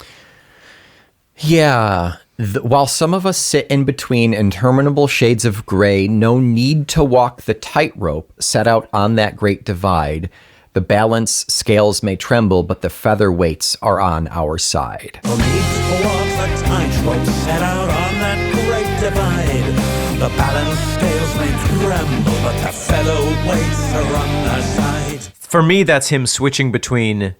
Yeah. While some of us sit in between interminable shades of gray, no need to walk the tightrope set out on that great divide. The balance scales may tremble, but the featherweights are on our side. No need to walk the tightrope set out on that great divide. The balance scales may tremble, but the featherweights are on their side. For me, that's him switching between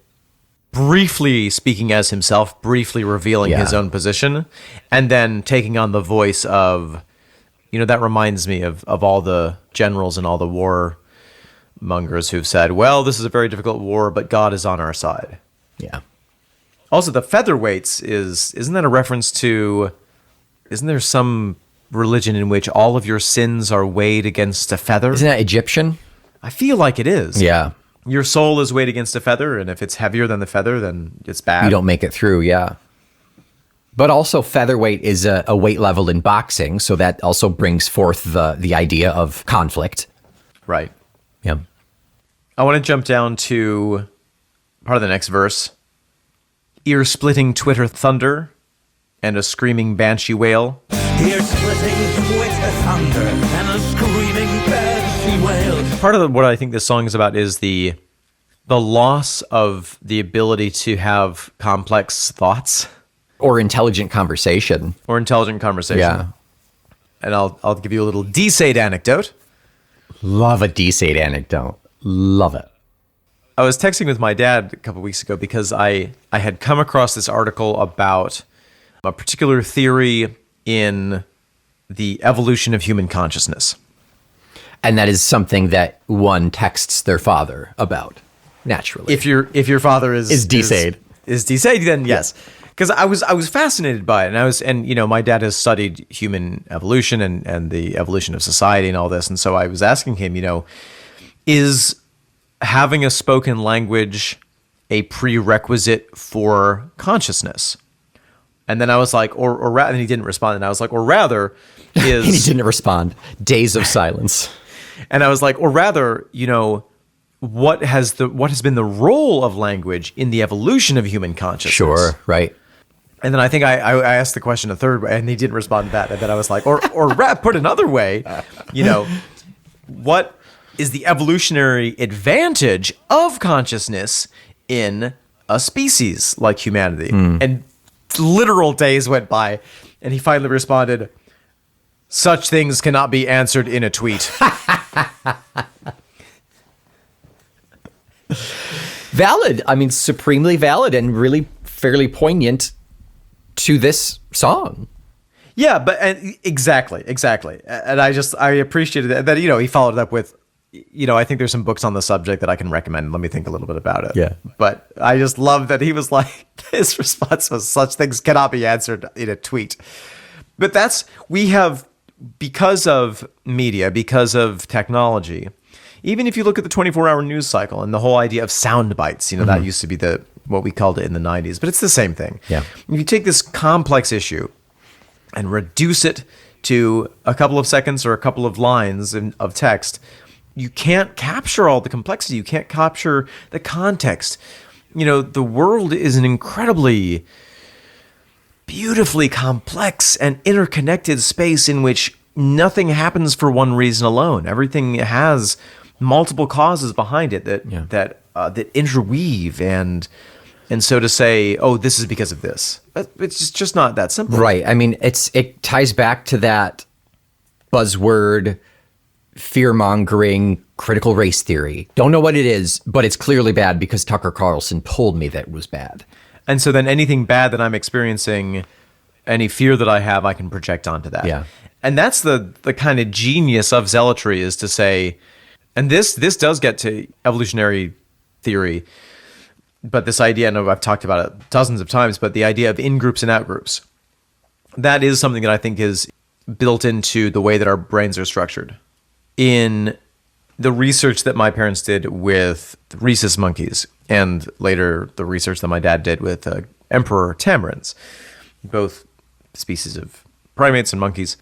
briefly speaking as himself, briefly revealing his own position, and then taking on the voice of, that reminds me of all the generals and all the war mongers who've said, well, this is a very difficult war, but God is on our side. Yeah. Also, the featherweights isn't that a reference to, isn't there some religion in which all of your sins are weighed against a feather? Isn't that Egyptian? I feel like it is. Yeah. Your soul is weighed against a feather, and if it's heavier than the feather, then it's bad. You don't make it through, yeah. But also featherweight is a weight level in boxing, so that also brings forth the idea of conflict. Right. Yeah. I want to jump down to part of the next verse. Ear-splitting Twitter thunder and a screaming banshee wail. Ear-splitting Twitter thunder and a screaming banshee wail. Part of what I think this song is about is the loss of the ability to have complex thoughts. Or intelligent conversation. Or intelligent conversation. Yeah. And I'll give you a little D-Sade anecdote. Love a D-Sade anecdote. Love it. I was texting with my dad a couple weeks ago because I had come across this article about a particular theory in the evolution of human consciousness. And that is something that one texts their father about, naturally. If your father is D-Sade. Is D-Sade, then yes. Because I was fascinated by it, and my dad has studied human evolution and the evolution of society and all this, and so I was asking him, is having a spoken language a prerequisite for consciousness? And then I was like, or rather, and he didn't respond, and I was like, or rather, is he didn't respond. Days of silence. And I was like, or rather, what has been the role of language in the evolution of human consciousness? Sure, right. And then I think I asked the question a third way, and he didn't respond to that. And then I was like, or put another way, what is the evolutionary advantage of consciousness in a species like humanity? And literal days went by, and he finally responded, such things cannot be answered in a tweet. Valid. I mean, supremely valid and really fairly poignant to this song. Yeah, exactly. And I appreciated that he followed it up with, I think there's some books on the subject that I can recommend. Let me think a little bit about it. Yeah. But I just love that he was like, his response was, such things cannot be answered in a tweet. But we have, because of media, because of technology, even if you look at the 24-hour news cycle and the whole idea of sound bites, that used to be what we called it in the 90s, but it's the same thing. Yeah. If you take this complex issue and reduce it to a couple of seconds or a couple of lines of text, you can't capture all the complexity. You can't capture the context. The world is an incredibly beautifully complex and interconnected space in which nothing happens for one reason alone. Everything has multiple causes behind it that interweave, and And so to say, oh, this is because of this, it's just not that simple. Right. I mean, it ties back to that buzzword, fear-mongering, critical race theory. Don't know what it is, but it's clearly bad because Tucker Carlson told me that it was bad. And so then anything bad that I'm experiencing, any fear that I have, I can project onto that. Yeah. And that's the kind of genius of zealotry, is to say, and this does get to evolutionary theory, but this idea, I know I've talked about it dozens of times, but the idea of in-groups and out-groups, that is something that I think is built into the way that our brains are structured. In the research that my parents did with rhesus monkeys, and later the research that my dad did with emperor tamarins, both species of primates and monkeys,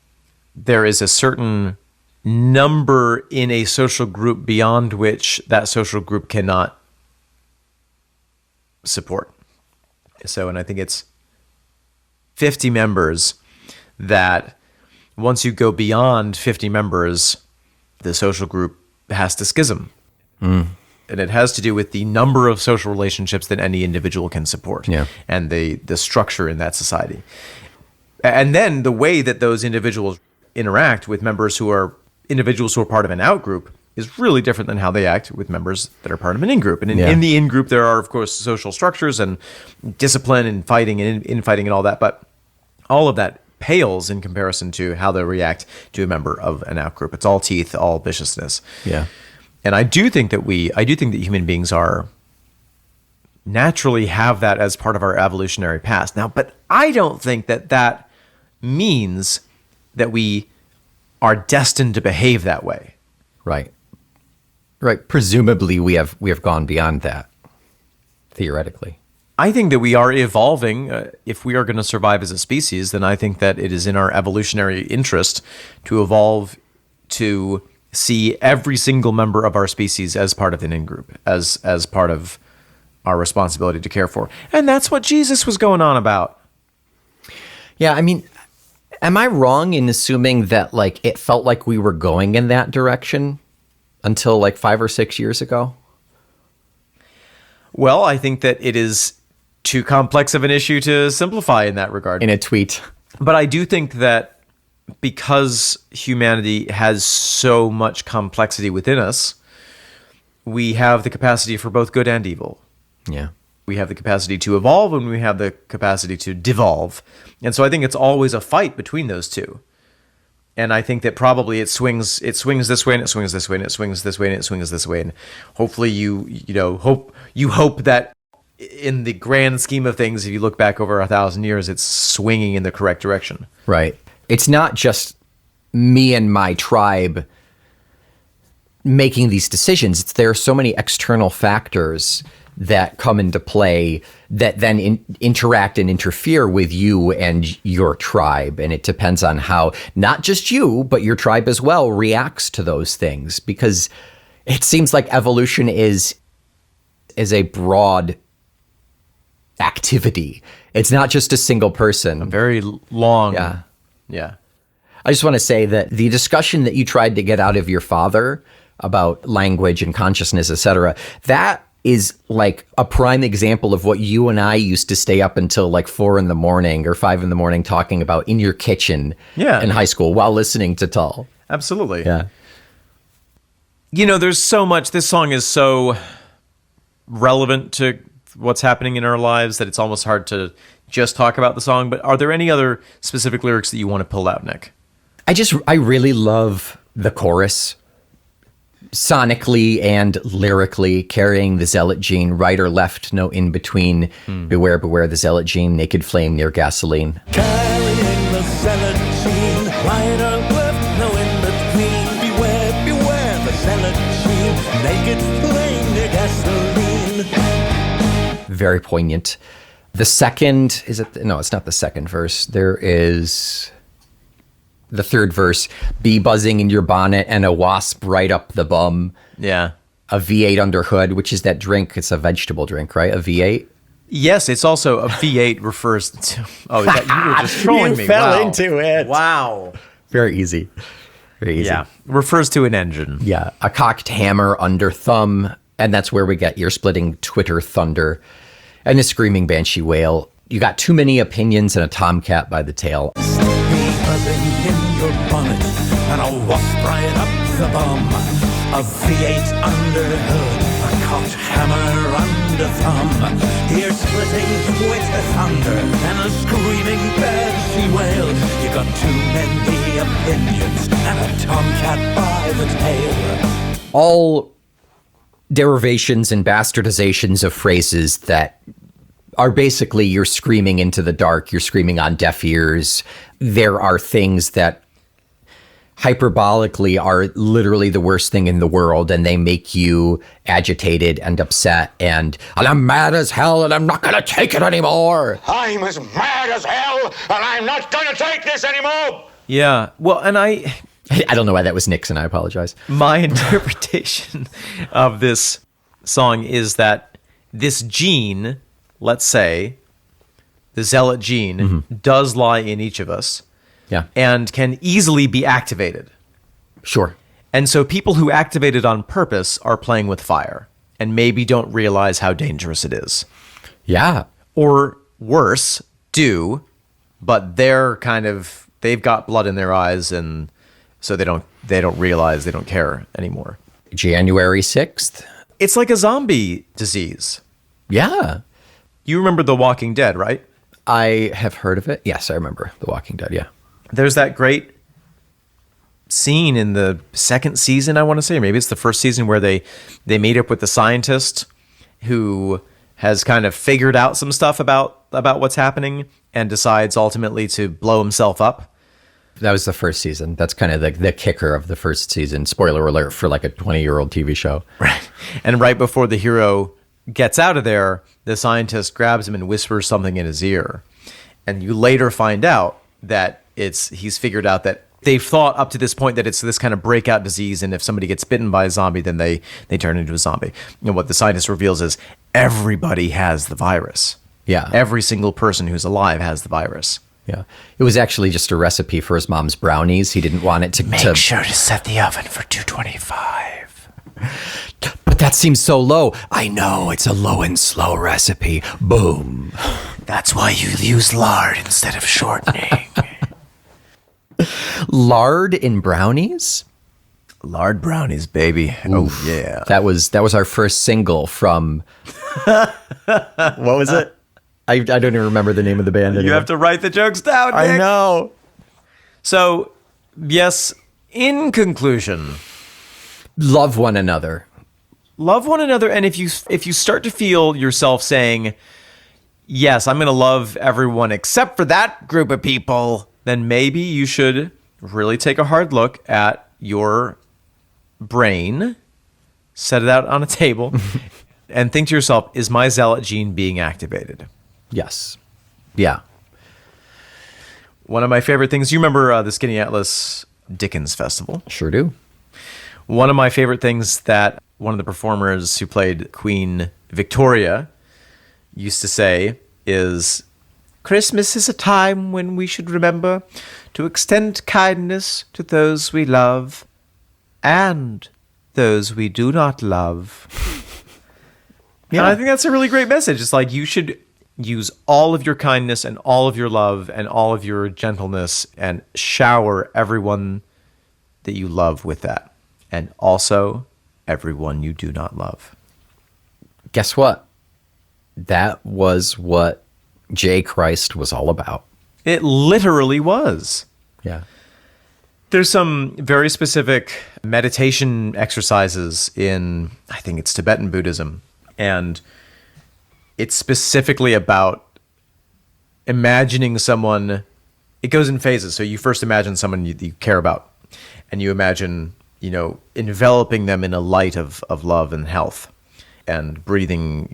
there is a certain number in a social group beyond which that social group cannot support. So, and I think it's 50 members that once you go beyond 50 members, the social group has to schism. And it has to do with the number of social relationships that any individual can support, and the structure in that society. And then the way that those individuals interact with members who are individuals who are part of an out-group is really different than how they act with members that are part of an in-group. And in the in-group, there are, of course, social structures and discipline and fighting and infighting and all that. But all of that pales in comparison to how they react to a member of an out-group. It's all teeth, all viciousness. Yeah. And I do think that human beings are naturally have that as part of our evolutionary past. Now, but I don't think that means that we are destined to behave that way. Right. Right. Presumably we have gone beyond that, theoretically. I think that we are evolving. If we are going to survive as a species, then I think that it is in our evolutionary interest to evolve to see every single member of our species as part of an in-group, as part of our responsibility to care for. And that's what Jesus was going on about. Yeah, I mean, am I wrong in assuming that like it felt like we were going in that direction until like 5 or 6 years ago? Well, I think that it is too complex of an issue to simplify in that regard. In a tweet. But I do think that because humanity has so much complexity within us, we have the capacity for both good and evil. Yeah. We have the capacity to evolve and we have the capacity to devolve. And so I think it's always a fight between those two. And I think that probably it swings this way and it swings this way and it swings this way and it swings this way. And hopefully you hope that in the grand scheme of things, if you look back over 1,000 years, it's swinging in the correct direction. Right. It's not just me and my tribe making these decisions. There are so many external factors that come into play that then interact and interfere with you and your tribe. And it depends on how not just you, but your tribe as well reacts to those things. Because it seems like evolution is a broad activity. It's not just a single person. Very long. Yeah. I just want to say that the discussion that you tried to get out of your father about language and consciousness, etc., that is like a prime example of what you and I used to stay up until like 4 a.m. or 5 a.m. talking about in your kitchen in high school while listening to Tull. Absolutely. Yeah. You know, there's so much. This song is so relevant to what's happening in our lives that it's almost hard to just talk about the song. But are there any other specific lyrics that you want to pull out, Nick? I really love the chorus. Sonically and lyrically, carrying the zealot gene, right or left, no in between. Beware, beware the zealot gene, naked flame near gasoline. Carrying the zealot gene, right or left, no in between. Beware, beware the zealot gene, naked flame near gasoline. Very poignant. The second, no, it's not the second verse. There is the third verse, bee buzzing in your bonnet and a wasp right up the bum. Yeah. A V8 under hood, which is that drink. It's a vegetable drink, right? A V8? Yes, it's also a V8 refers to... Oh, you were just trolling me. You fell Wow. into it. Wow. Very easy. Very easy. Yeah. Refers to an engine. Yeah. A cocked hammer under thumb. And that's where we get ear-splitting Twitter thunder. And a screaming banshee wail. You got too many opinions and a tomcat by the tail. Bee buzzing in your bonnet and a wasp right up the bum. A V8 under hood, a cocked hammer under thumb. Ear splitting with the thunder and a screaming banshee wail. You got too many opinions and a tomcat by the tail. All derivations and bastardizations of phrases that are basically you're screaming into the dark, you're screaming on deaf ears. There are things that hyperbolically are literally the worst thing in the world, and they make you agitated and upset and I'm mad as hell and I'm not going to take it anymore. I'm as mad as hell, and I'm not gonna take this anymore! Yeah. Well, and I don't know why that was Nixon. I apologize. my interpretation of this song is that this gene, let's say, the zealot gene, does lie in each of us Yeah. and can easily be activated. Sure. And so people who activate it on purpose are playing with fire and maybe don't realize how dangerous it is. Yeah. Or worse, do, but they've got blood in their eyes, and so they don't realize, they don't care anymore. January 6th. It's like a zombie disease. Yeah. You remember The Walking Dead, right? I have heard of it. Yes, I remember The Walking Dead. Yeah. There's that great scene in the second season, I want to say, or maybe it's the first season, where they meet up with the scientist who has kind of figured out some stuff about what's happening and decides ultimately to blow himself up. That was the first season. That's kind of the kicker of the first season. Spoiler alert for like a 20-year-old TV show. Right. And right before the hero gets out of there, the scientist grabs him and whispers something in his ear. And you later find out that he's figured out that they've thought up to this point that it's this kind of breakout disease, and if somebody gets bitten by a zombie, then they turn into a zombie. And what the scientist reveals is everybody has the virus. Yeah. Every single person who's alive has the virus. Yeah. It was actually just a recipe for his mom's brownies. He didn't want it to sure to set the oven for 225. But that seems so low. I know, it's a low and slow recipe. Boom. That's why you use lard instead of shortening. Lard in brownies? Lard brownies, baby. Oh, yeah. That was our first single from What was it? I don't even remember the name of the band anymore. You have to write the jokes down, Nick. I know. So, yes, in conclusion, Love one another. love one another, and if you start to feel yourself saying, yes, I'm going to love everyone except for that group of people, then maybe you should really take a hard look at your brain, set it out on a table, and think to yourself, is my zealot gene being activated? Yes. Yeah. One of my favorite things, you remember the Skinny Atlas Dickens Festival? Sure do. One of my favorite things that one of the performers who played Queen Victoria used to say is, Christmas is a time when we should remember to extend kindness to those we love and those we do not love. Yeah, and I think that's a really great message. It's like you should use all of your kindness and all of your love and all of your gentleness and shower everyone that you love with that. And also everyone you do not love. Guess what? That was what J. Christ was all about. It literally was. Yeah. There's some very specific meditation exercises in, I think it's Tibetan Buddhism. And it's specifically about imagining someone. It goes in phases. So you first imagine someone you care about. And you imagine, enveloping them in a light of love and health. And breathing,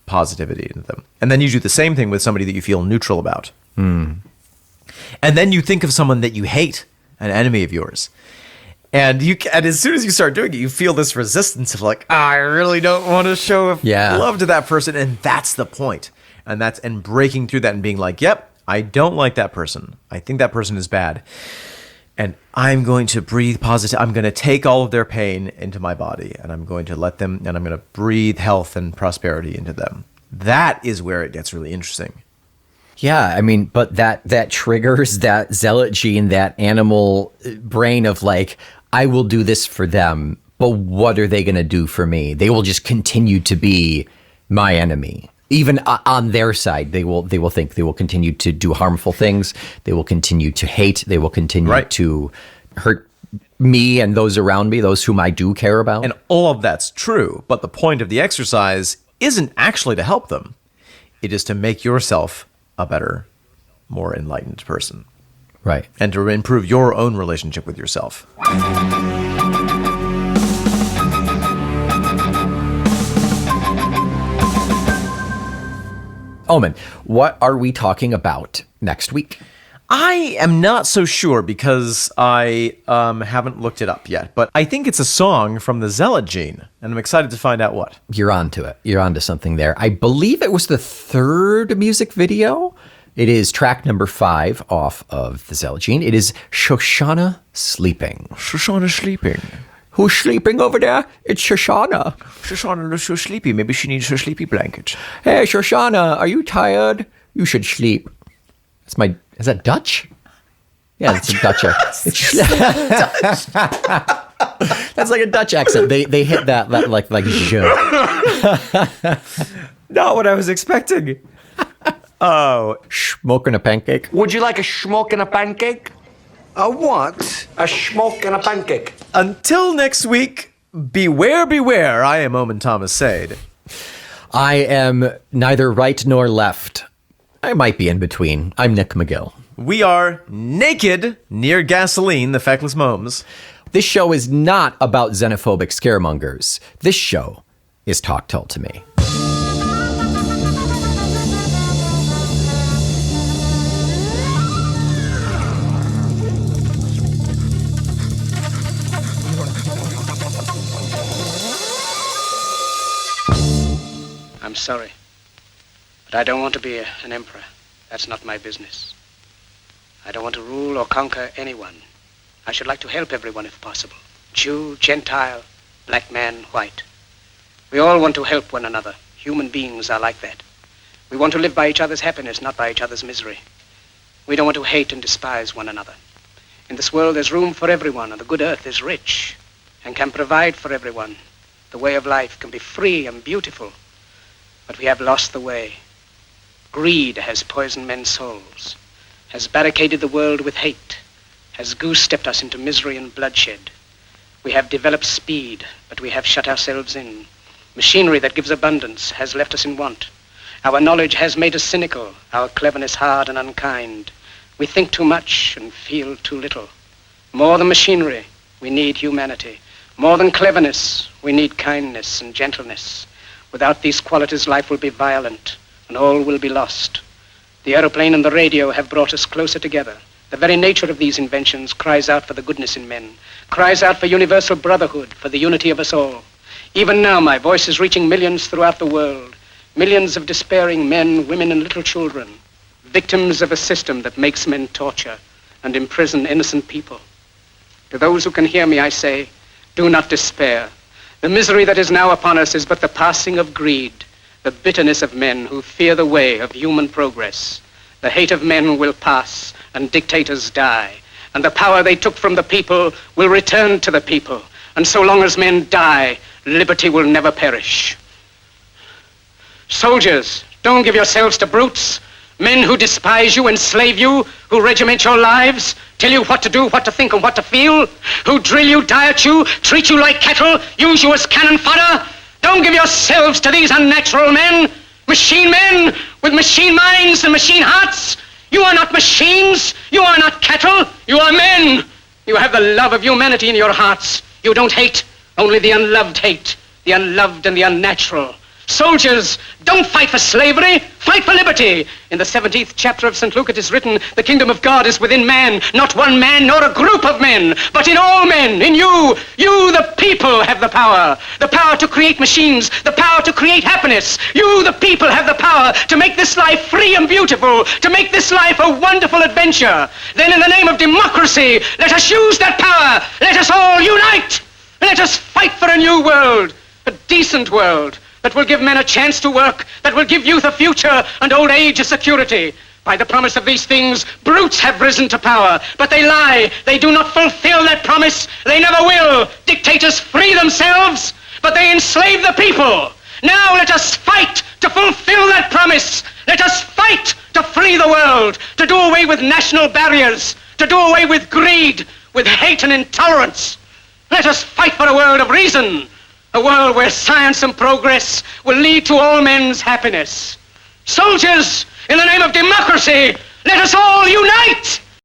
positivity into them. And then you do the same thing with somebody that you feel neutral about. And then you think of someone that you hate, an enemy of yours. And as soon as you start doing it, you feel this resistance of like, I really don't want to show love to that person. And that's the point. And breaking through that and being like, yep, I don't like that person. I think that person is bad. And I'm going to breathe positive. I'm going to take all of their pain into my body, and I'm going to let them, and I'm going to breathe health and prosperity into them. That is where it gets really interesting. Yeah, I mean, but that triggers that zealot gene, that animal brain of like, I will do this for them, but what are they going to do for me? They will just continue to be my enemy. Even on their side, they will think they will continue to do harmful things. They will continue to hate. They will continue to hurt me and those around me, those whom I do care about. And all of that's true, but the point of the exercise isn't actually to help them. It is to make yourself a better, more enlightened person. Right. And to improve your own relationship with yourself. Omen, what are we talking about next week? I am not so sure because I haven't looked it up yet, but I think it's a song from the Zealot Gene, and I'm excited to find out what. You're onto it. You're onto something there. I believe it was the third music video. It is track number 5 off of the Zealot Gene. It is Shoshana Sleeping. Shoshana sleeping. Who's sleeping over there? It's Shoshana. Shoshana looks so sleepy. Maybe she needs her sleepy blanket. Hey, Shoshana, are you tired? You should sleep. Is that Dutch? Yeah, it's a Dutch accent. That's like a Dutch accent. They hit that like je. Not what I was expecting. Oh. Smoking a pancake. Would you like a schmock and a pancake? A what? A schmock and a pancake. Until next week, beware, beware. I am Omen Thomas Sade. I am neither right nor left. I might be in between. I'm Nick McGill. We are naked near gasoline, the feckless momes. This show is not about xenophobic scaremongers. This show is Talk Told to Me. I'm sorry, but I don't want to be an emperor. That's not my business. I don't want to rule or conquer anyone. I should like to help everyone if possible. Jew, Gentile, black man, white. We all want to help one another. Human beings are like that. We want to live by each other's happiness, not by each other's misery. We don't want to hate and despise one another. In this world, there's room for everyone, and the good earth is rich and can provide for everyone. The way of life can be free and beautiful. But we have lost the way. Greed has poisoned men's souls, has barricaded the world with hate, has goose-stepped us into misery and bloodshed. We have developed speed, but we have shut ourselves in. Machinery that gives abundance has left us in want. Our knowledge has made us cynical, our cleverness hard and unkind. We think too much and feel too little. More than machinery, we need humanity. More than cleverness, we need kindness and gentleness. Without these qualities, life will be violent, and all will be lost. The aeroplane and the radio have brought us closer together. The very nature of these inventions cries out for the goodness in men, cries out for universal brotherhood, for the unity of us all. Even now, my voice is reaching millions throughout the world, millions of despairing men, women, and little children, victims of a system that makes men torture and imprison innocent people. To those who can hear me, I say, do not despair. The misery that is now upon us is but the passing of greed, the bitterness of men who fear the way of human progress. The hate of men will pass and dictators die, and the power they took from the people will return to the people. And so long as men die, liberty will never perish. Soldiers, don't give yourselves to brutes. Men who despise you, enslave you, who regiment your lives, tell you what to do, what to think, and what to feel, who drill you, diet you, treat you like cattle, use you as cannon fodder. Don't give yourselves to these unnatural men, machine men with machine minds and machine hearts. You are not machines. You are not cattle. You are men. You have the love of humanity in your hearts. You don't hate, only the unloved hate, the unloved and the unnatural. Soldiers, don't fight for slavery, fight for liberty. In the 17th chapter of St. Luke it is written, the kingdom of God is within man, not one man nor a group of men, but in all men, in you. You, the people, have the power to create machines, the power to create happiness. You, the people, have the power to make this life free and beautiful, to make this life a wonderful adventure. Then in the name of democracy, let us use that power. Let us all unite. Let us fight for a new world, a decent world, that will give men a chance to work, that will give youth a future and old age a security. By the promise of these things, brutes have risen to power, but they lie. They do not fulfill that promise. They never will. Dictators free themselves, but they enslave the people. Now let us fight to fulfill that promise. Let us fight to free the world, to do away with national barriers, to do away with greed, with hate and intolerance. Let us fight for a world of reason, a world where science and progress will lead to all men's happiness. Soldiers, in the name of democracy, let us all unite!